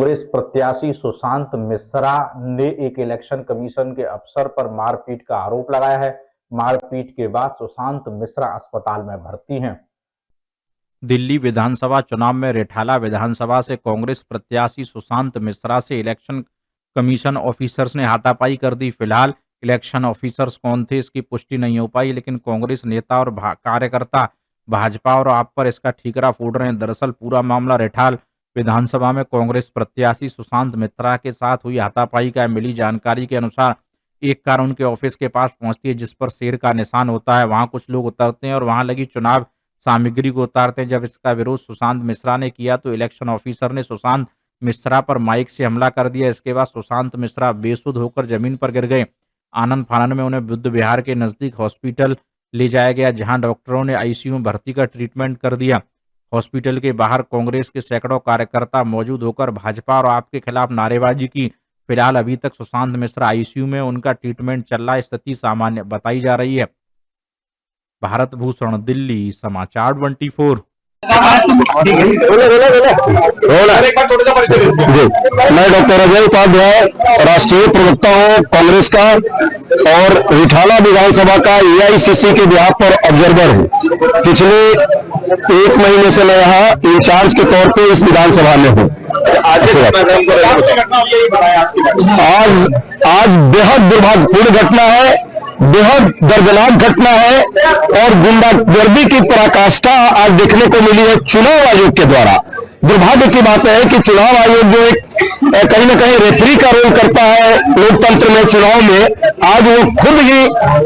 कांग्रेस प्रत्याशी सुशांत मिश्रा ने एक इलेक्शन कमीशन के अफसर पर मारपीट का आरोप लगाया है। मारपीट के बाद सुशांत मिश्रा अस्पताल में भर्ती हैं। दिल्ली विधानसभा चुनाव में रिठाला विधानसभा से कांग्रेस प्रत्याशी सुशांत मिश्रा से इलेक्शन कमीशन ऑफिसर्स ने हाथापाई कर दी। फिलहाल इलेक्शन ऑफिसर्स कौन थे इसकी पुष्टि नहीं हो पाई, लेकिन कांग्रेस नेता और कार्यकर्ता भाजपा और आप पर इसका ठीकरा फोड़ रहे हैं। दरअसल पूरा मामला रिठाल विधानसभा में कांग्रेस प्रत्याशी सुशांत मिश्रा के साथ हुई हाथापाई का। मिली जानकारी के अनुसार एक कार उनके ऑफिस के पास पहुंचती है जिस पर शेर का निशान होता है। वहां कुछ लोग उतरते हैं और वहां लगी चुनाव सामग्री को उतारते हैं। जब इसका विरोध सुशांत मिश्रा ने किया तो इलेक्शन ऑफिसर ने सुशांत मिश्रा पर माइक से हमला कर दिया। इसके बाद सुशांत मिश्रा बेसुध होकर जमीन पर गिर गए। आनंद फानन में उन्हें बुद्ध विहार के नजदीक हॉस्पिटल ले जाया गया, जहां डॉक्टरों ने आईसीयू में भर्ती कर ट्रीटमेंट कर दिया। हॉस्पिटल के बाहर कांग्रेस के सैकड़ों कार्यकर्ता मौजूद होकर भाजपा और आपके खिलाफ नारेबाजी की। फिलहाल अभी तक सुशांत मिश्रा आईसीयू में, उनका ट्रीटमेंट चल रहा है। स्थिति सामान्य बताई जा रही है। भारत भूषण, दिल्ली समाचार 24। मैं डॉक्टर अजय उपाध्याय, राष्ट्रीय प्रवक्ता हूँ कांग्रेस का और रिठाला विधानसभा का एआईसीसी के बिहाफ पर ऑब्जर्वर हूँ। पिछले 1 महीने से मैं यहाँ इंचार्ज के तौर पे इस विधानसभा में हूँ। आज बेहद दुर्भाग्यपूर्ण घटना है, बेहद दर्दनाक घटना है और गुंडागर्दी की पराकाष्ठा आज देखने को मिली है चुनाव आयोग के द्वारा। दुर्भाग्य की बात है कि चुनाव आयोग जो एक कहीं न कहीं रेफरी का रोल करता है लोकतंत्र में, चुनाव में, आज वो खुद ही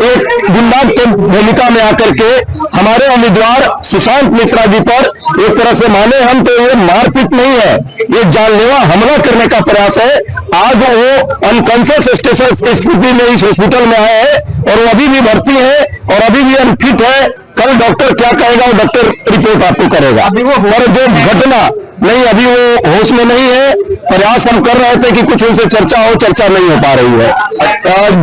एक गुंडा की भूमिका में आकर के हमारे उम्मीदवार सुशांत मिश्रा जी पर एक तरह से माने हम तो ये मारपीट नहीं है, ये जानलेवा हमला करने का प्रयास है। आज वो अनकॉन्शियस स्थिति में इस हॉस्पिटल में आए हैं और वो अभी भी भर्ती है और अभी भी अनफिट है। कल डॉक्टर क्या कहेगा वो डॉक्टर रिपोर्ट आपको करेगा। और जो घटना नहीं, अभी वो होश में नहीं है। प्रयास हम कर रहे थे कि कुछ उनसे चर्चा हो, चर्चा नहीं हो पा रही है।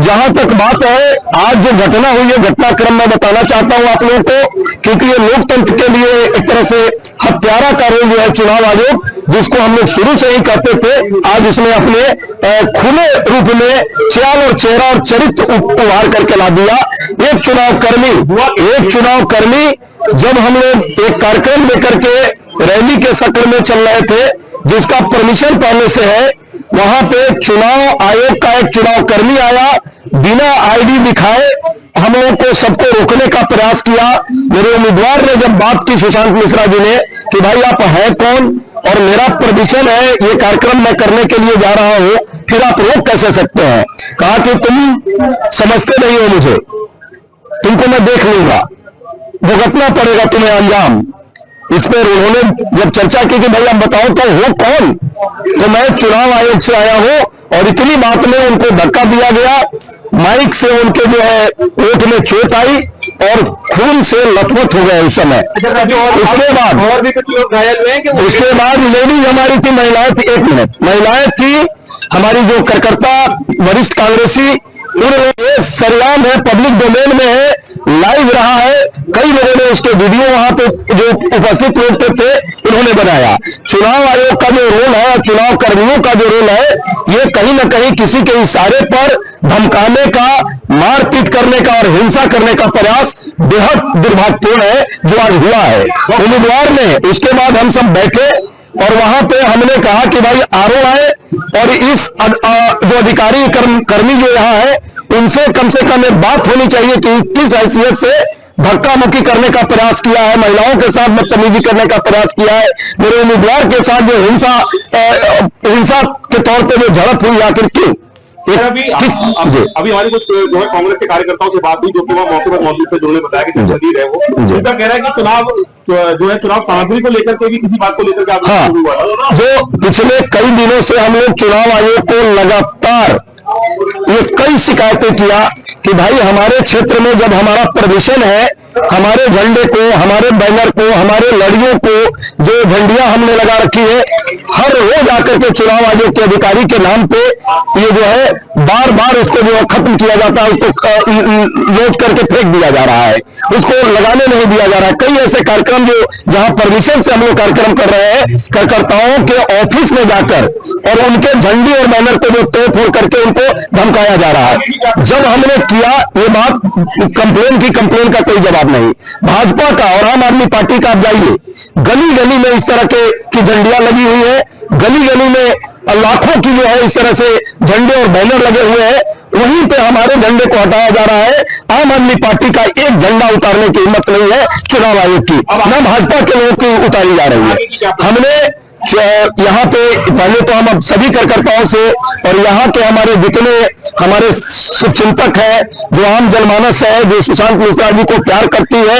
जहां तक बात है, आज जो घटना हुई है, घटनाक्रम मैं बताना चाहता हूं आप लोगों को, क्योंकि ये लोकतंत्र के लिए एक तरह से हत्यारा का रोल जो है चुनाव आयोग, जिसको हम लोग शुरू से ही कहते थे, आज उसने अपने खुले रूप में चाल और चेहरा और चरित्र उभार करके ला दिया। एक चुनाव कर्मी जब हम लोग एक कार्यक्रम लेकर के रैली के शक्ल में चल रहे थे, जिसका परमिशन पहले से है, वहां पे चुनाव आयोग का एक चुनाव कर्मी आया, बिना आईडी दिखाए हम लोगों को सबको रोकने का प्रयास किया। मेरे उम्मीदवार ने जब बात की सुशांत मिश्रा जी ने कि भाई आप हैं कौन और मेरा परमिशन है, ये कार्यक्रम मैं करने के लिए जा रहा हूं, फिर आप रोक कैसे सकते हैं? कहा कि तुम समझते नहीं हो मुझे, तुमको मैं देख लूंगा, भुगतना पड़ेगा तुम्हें अंजाम। इस पर उन्होंने जब चर्चा की कि भाई आप बताओ तो हो कौन, तो मैं चुनाव आयोग से आया हूं और इतनी बात में उनको धक्का दिया गया। माइक से उनके जो है ओठ में चोट आई और खून से लथपथ हो गए उस समय। उसके बाद लेडीज हमारी थी, महिलाएं थी, 1 मिनट, महिलाएं थी हमारी जो कार्यकर्ता वरिष्ठ कांग्रेसी, उन्होंने सरेआम है, पब्लिक डोमेन में है, लाइव रहा है, कई लोगों ने उसके वीडियो वहां पे जो उपस्थित लोग थे उन्होंने बनाया। चुनाव आयोग का जो रोल है, चुनाव कर्मियों का जो रोल है, ये कहीं ना कहीं किसी के इशारे पर धमकाने का, मारपीट करने का और हिंसा करने का प्रयास बेहद दुर्भाग्यपूर्ण है जो आज हुआ है। उम्मीदवार ने, उसके बाद हम सब बैठे और वहां पे हमने कहा कि भाई आरओ आए और इस जो अधिकारी कर्मी जो यहाँ है उनसे कम से कम एक बात होनी चाहिए कि किस हैसियत से धक्का मुक्की करने का प्रयास किया है, महिलाओं के साथ बदतमीजी करने का प्रयास किया है, मेरे उम्मीदवार के साथ जो हिंसा के तौर पे जो झड़प हुई, आखिर क्यों? अभी हमारी कुछ जो है कांग्रेस के कार्यकर्ताओं से बात हुई जो कि वहां मौके पर मौजूद थे, जिन्होंने बताया कि शरीर है वो उनका कह रहा है कि चुनाव सामग्री को लेकर के भी किसी बात को लेकर के हाँ, जो पिछले कई दिनों से हम लोग चुनाव आयोग को लगातार ये कई शिकायतें किया कि भाई हमारे क्षेत्र में जब हमारा परमिशन है हमारे झंडे को, हमारे बैनर को, हमारे लड़ियों को, जो झंडियां हमने लगा रखी है, हर रोज आकर के चुनाव आयोग के अधिकारी के नाम पे ये जो है बार बार उसको जो है खत्म किया जाता है, उसको लोच करके फेंक दिया जा रहा है, उसको लगाने नहीं दिया जा रहा है। कई ऐसे कार्यक्रम जो जहां परमिशन से हम लोग कार्यक्रम कर रहे हैं, कार्यकर्ताओं के ऑफिस में जाकर और उनके झंडे और बैनर को जो तोड़ फोड़ करके उनको धमकाया जा रहा है। जब हमने किया ये बात, कंप्लेन का कोई जवाब नहीं। भाजपा का और आम आदमी पार्टी का आप जाइए, गली गली में इस तरह की झंडियां लगी हुई है, गली गली में लाखों की जो है इस तरह से झंडे और बैनर लगे हुए हैं, वहीं पे हमारे झंडे को हटाया जा रहा है। आम आदमी पार्टी का एक झंडा उतारने की हिम्मत नहीं है चुनाव आयोग की, न भाजपा के लोगों की उतारी जा रही है। हमने यहाँ पे पहले तो हम अब सभी कार्यकर्ताओं से और यहाँ के हमारे जितने हमारे शुभचिंतक है, जो आम जनमानस है, जो सुशांत मिश्रा जी को प्यार करती है,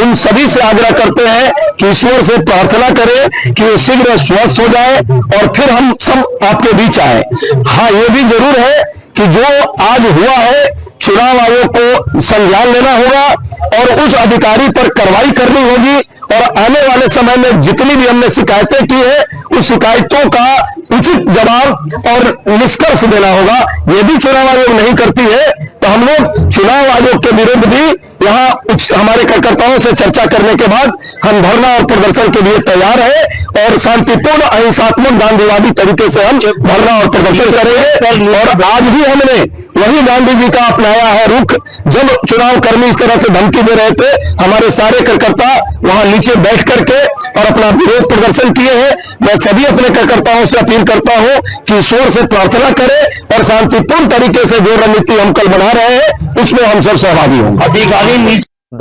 उन सभी से आग्रह करते हैं कि ईश्वर से प्रार्थना करें कि वो शीघ्र स्वस्थ हो जाए और फिर हम सब आपके बीच आए। हाँ, ये भी जरूर है कि जो आज हुआ है, चुनाव आयोग को संज्ञान लेना होगा और उस अधिकारी पर कार्रवाई करनी होगी और आने वाले समय में जितनी भी हमने शिकायतें की है, उस शिकायतों का उचित जवाब और निष्कर्ष देना होगा। यदि चुनाव आयोग नहीं करती है तो हम लोग चुनाव आयोग के विरुद्ध भी यहाँ हमारे कार्यकर्ताओं से चर्चा करने के बाद हम धरना और प्रदर्शन के लिए तैयार है और शांतिपूर्ण अहिंसात्मक गांधीवादी तरीके से हम धरना और प्रदर्शन करेंगे। और आज भी हमने वही गांधी जी का अपनाया है रुख। जब चुनाव कर्मी इस तरह से धमकी दे रहे थे, हमारे सारे कार्यकर्ता वहां नीचे बैठ करके और अपना विरोध प्रदर्शन किए हैं। मैं सभी अपने कार्यकर्ताओं से अपील करता हूं कि ईश्वर से प्रार्थना करें और शांतिपूर्ण तरीके से जो रणनीति हम कल बना रहे हैं उसमें हम सब सहभागी होंगे।